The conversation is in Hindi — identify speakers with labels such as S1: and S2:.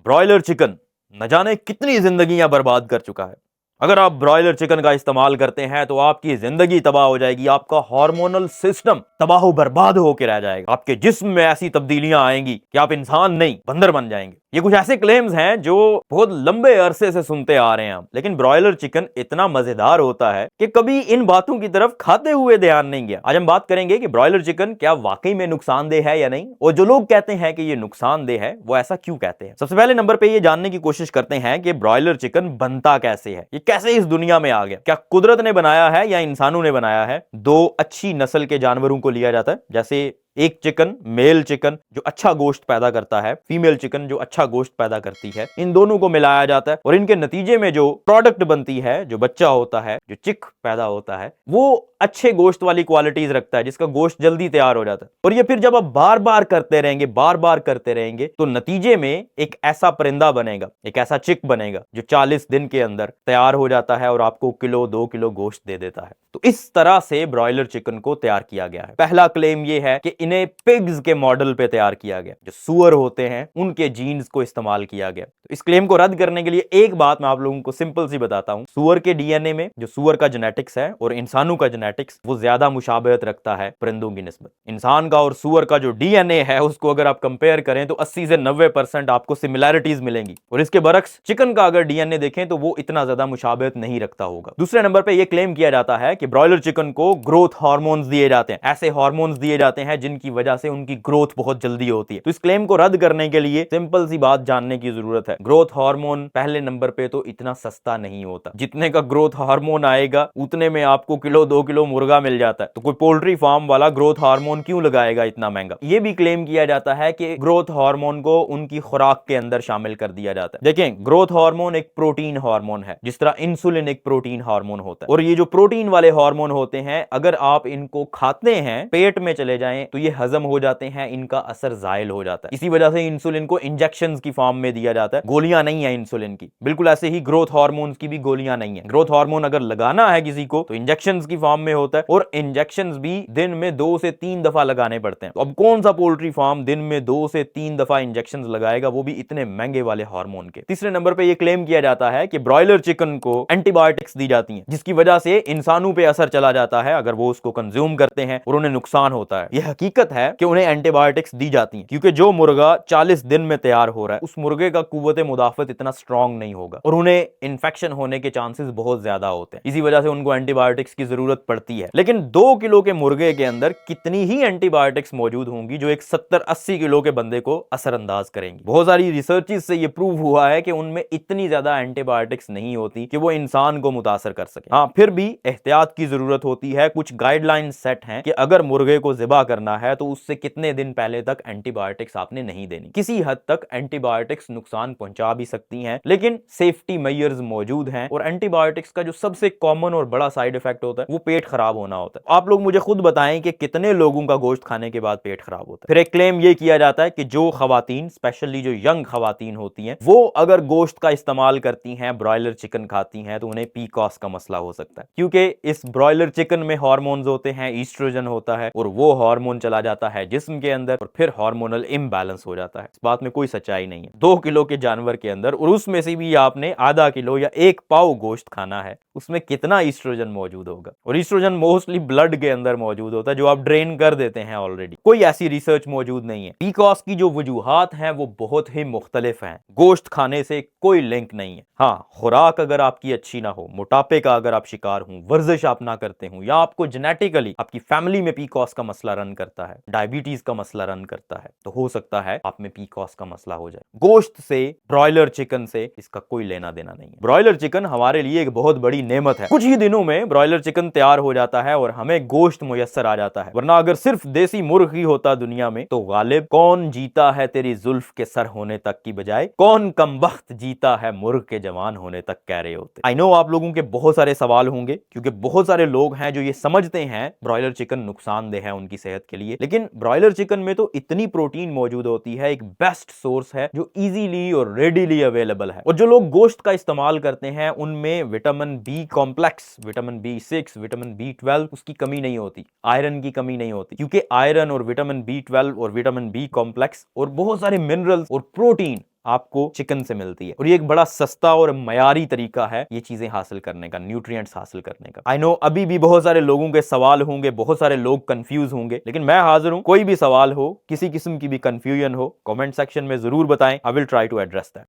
S1: ब्रॉयलर चिकन न जाने कितनी जिंदगियां बर्बाद कर चुका है। अगर आप ब्रॉयलर चिकन का इस्तेमाल करते हैं तो आपकी जिंदगी तबाह हो जाएगी, आपका हार्मोनल सिस्टम तबाह बर्बाद होकर रह जाएगा, आपके जिस्म में ऐसी तब्दीलियां आएंगी कि आप इंसान नहीं बंदर बन जाएंगे। ये कुछ ऐसे क्लेम्स हैं जो बहुत लंबे अरसे से सुनते आ रहे हैं हम, लेकिन ब्रॉयलर चिकन इतना मजेदार होता है कि कभी इन बातों की तरफ खाते हुए ध्यान नहीं गया। आज हम बात करेंगे कि ब्रॉयलर चिकन क्या वाकई में नुकसानदेह है या नहीं, और जो लोग कहते हैं कि ये नुकसानदेह है वो ऐसा क्यों कहते हैं। सबसे पहले नंबर पे ये जानने की कोशिश करते हैं कि ब्रॉयलर चिकन बनता कैसे है, ये कैसे इस दुनिया में आ गया। क्या कुदरत ने बनाया है या इंसानों ने बनाया है। दो अच्छी नस्ल के जानवरों को लिया जाता है, जैसे एक चिकन, मेल चिकन जो अच्छा गोश्त पैदा करता है, फीमेल चिकन जो अच्छा गोश्त पैदा करती है, इन दोनों को मिलाया जाता है और इनके नतीजे में जो प्रोडक्ट बनती है, जो बच्चा होता है, जो चिक पैदा होता है, वो अच्छे गोश्त वाली क्वालिटीज रखता है, जिसका गोश्त जल्दी तैयार हो जाता है। और ये फिर जब आप बार बार करते रहेंगे, बार बार करते रहेंगे, तो नतीजे में एक ऐसा परिंदा बनेगा, एक ऐसा चिक बनेगा जो 40 दिन के अंदर तैयार हो जाता है और आपको किलो 2 किलो गोश्त दे देता है। तो इस तरह से ब्रॉयलर चिकन को तैयार किया गया है। पहला क्लेम यह है कि इन्हें पिग्स के मॉडल पे तैयार किया गया, जो सुअर होते हैं उनके जीन्स को इस्तेमाल किया गया। तो इस क्लेम को रद्द करने के लिए एक बात मैं आप लोगों को सिंपल सी बताता हूं। सुअर के डीएनए में जो सुअर का जेनेटिक्स है और इंसानों का जेनेटिक्स, वो ज्यादा मुशाबहत रखता है परिंदों की निस्बत। इंसान का और सुअर का जो डीएनए है उसको अगर आप कंपेयर करें तो 80 से 90% आपको सिमिलैरिटीज मिलेंगी, और इसके बरक्स चिकन का अगर डीएनए देखें तो वो इतना ज्यादा मुशाबहत नहीं रखता होगा। दूसरे नंबर पे ये क्लेम किया जाता है कि ब्रॉयलर चिकन को ग्रोथ हार्मोन्स दिए जाते हैं, ऐसे हार्मोन्स दिए जाते हैं जिनकी वजह से उनकी ग्रोथ बहुत जल्दी होती है। तो इस क्लेम को रद्द करने के लिए सिंपल सी बात जानने की जरूरत है। ग्रोथ हार्मोन पहले नंबर पे तो इतना सस्ता नहीं होता, जितने का ग्रोथ हार्मोन आएगा उतने में आपको किलो 2 किलो मुर्गा मिल जाता है। तो कोई पोल्ट्री फार्म वाला ग्रोथ हार्मोन क्यों लगाएगा इतना महंगा। ये भी क्लेम किया जाता है कि ग्रोथ हार्मोन को उनकी खुराक के अंदर शामिल कर दिया जाता है। देखें, ग्रोथ हार्मोन एक प्रोटीन हार्मोन है, जिस तरह इंसुलिन एक प्रोटीन हार्मोन होता है, और ये जो प्रोटीन वाले हार्मोन होते हैं अगर आप इनको खाते हैं, पेट में चले जाएं तो ये हजम हो जाते हैं, इनका असर जायल हो जाता है। इसी वजह से इंसुलिन को इंजेक्शंस की फॉर्म में दिया जाता है, गोलियां नहीं है इंसुलिन की। बिल्कुल ऐसे ही ग्रोथ हार्मोन्स की भी गोलियां नहीं है। ग्रोथ हार्मोन अगर लगाना है किसी को तो इंजेक्शंस की फॉर्म में होता है, और इंजेक्शंस भी दिन में 2 से 3 दफा लगाने पड़ते हैं। तो अब कौन सा पोल्ट्री फार्म दिन में 2 से 3 दफा इंजेक्शंस लगाएगा, वो भी इतने महंगे वाले हार्मोन के। तीसरे नंबर पे ये क्लेम किया जाता है कि ब्रॉयलर चिकन को एंटीबायोटिक्स दी जाती हैं, जिसकी वजह से इंसानों पे असर चला जाता है अगर वो उसको कंज्यूम करते हैं और उन्हें नुकसान होता है। यह हकीकत है कि उन्हें एंटीबायोटिक्स दी जाती हैं, क्योंकि जो मुर्गा 40 दिन में तैयार हो रहा है उस मुर्गे का कुव्वते मुदाफत इतना स्ट्रांग नहीं होगा और उन्हें इंफेक्शन होने के चांसेस बहुत ज्यादा होते हैं। इसी वजह से उनको एंटीबायोटिक्स की जरूरत पड़ती है। लेकिन 2 किलो के मुर्गे के अंदर कितनी ही एंटीबायोटिक्स मौजूद होंगी जो एक 70-80 किलो के बंदे को असरअंदाज करेंगी। बहुत सारी रिसर्चेस से यह प्रूव हुआ है कि उनमें इतनी ज्यादा एंटीबायोटिक्स नहीं होती कि वो इंसान को मुतासर कर सके। हाँ, फिर भी एहतियात की जरूरत होती है। कुछ गाइडलाइन सेट हैं कि अगर मुर्गे को ज़िबा करना है तो उससे कितने दिन पहले तक एंटीबायोटिक्स आपने नहीं देनी। किसी हद तक एंटीबायोटिक्स नुकसान पहुंचा भी सकती हैं, लेकिन सेफ्टी मेजर्स मौजूद हैं। और एंटीबायोटिक्स का जो सबसे कॉमन और बड़ा साइड इफेक्ट होता है वो पेट खराब होना होता है। आप लोग मुझे खुद बताएं कि कितने लोगों का गोश्त खाने के बाद पेट खराब होता है। फिर एक क्लेम ये किया जाता है कि जो खवातीन, स्पेशली जो यंग खवातीन होती हैं, वो अगर गोश्त का इस्तेमाल करती हैं, ब्रॉयलर चिकन खाती हैं, तो उन्हें पीकॉस का मसला हो सकता है, क्योंकि इस ब्रॉयलर चिकन में हार्मोन्स होते हैं, ईस्ट्रोजन होता है, और वो हार्मोन चला जाता है जिस्म के अंदर और फिर हार्मोनल इम्बैलेंस हो जाता है। इस बात में कोई सच्चाई नहीं है। 2 किलो के जानवर के अंदर, और उसमें से भी आपने आधा किलो या 1 पाव गोश्त खाना है, उसमें कितना ईस्ट्रोजन मौजूद होगा। और ईस्ट्रोजन मोस्टली ब्लड के अंदर मौजूद होता है, जो आप ड्रेन कर देते हैं ऑलरेडी। कोई ऐसी रिसर्च मौजूद नहीं है। पीकॉस की जो वजूहात हैं वो बहुत ही मुख्तलिफ हैं। गोश्त खाने से कोई लिंक नहीं है। हाँ, खुराक अगर आपकी अच्छी ना हो, मोटापे का अगर आप शिकार हो, वर्जिश आप ना करते हो, या आपको जेनेटिकली आपकी फैमिली में पीकॉस का मसला रन करता है, डायबिटीज का मसला रन करता है, तो हो सकता है आप में पीकॉस का मसला हो जाए। गोश्त से, ब्रॉयलर चिकन से इसका कोई लेना देना नहीं है। ब्रॉयलर चिकन हमारे लिए एक बहुत बड़ी नेमत है। कुछ ही दिनों में ब्रॉयलर चिकन तैयार हो जाता है और हमें गोश्त मुयस्सर आ जाता है, वरना अगर सिर्फ देसी मुर्ग ही होता दुनिया में तो गालिब कौन जीता है तेरी जुल्फ के सर होने तक की बजाय कौन कमबख्त जीता है मुर्ग के जवान होने तक कह रहे होते। आई नो आप लोगों के बहुत सारे सवाल होंगे, क्योंकि बहुत सारे लोग हैं जो ये समझते हैं ब्रॉयलर चिकन नुकसानदेह है उनकी सेहत के लिए, लेकिन ब्रॉयलर चिकन में तो इतनी प्रोटीन मौजूद होती है, एक बेस्ट सोर्स है जो इजीली और रेडीली अवेलेबल है। और जो लोग गोश्त का इस्तेमाल करते हैं उनमें vitamin B complex, vitamin B6, vitamin B12 उसकी कमी नहीं होती, आयरन की कमी नहीं होती, क्योंकि आयरन और विटामिन B12 और विटामिन बी कॉम्प्लेक्स और बहुत सारे मिनरल्स और प्रोटीन आपको चिकन से मिलती है, और ये एक बड़ा सस्ता और मयारी तरीका है ये चीजें हासिल करने का, न्यूट्रिएंट्स हासिल करने का। आई नो अभी भी बहुत सारे लोगों के सवाल होंगे, बहुत सारे लोग कंफ्यूज होंगे, लेकिन मैं हाजिर हूं, कोई भी सवाल हो, किसी किस्म की भी कंफ्यूजन हो, कमेंट सेक्शन में जरूर बताएं। I will try to address that.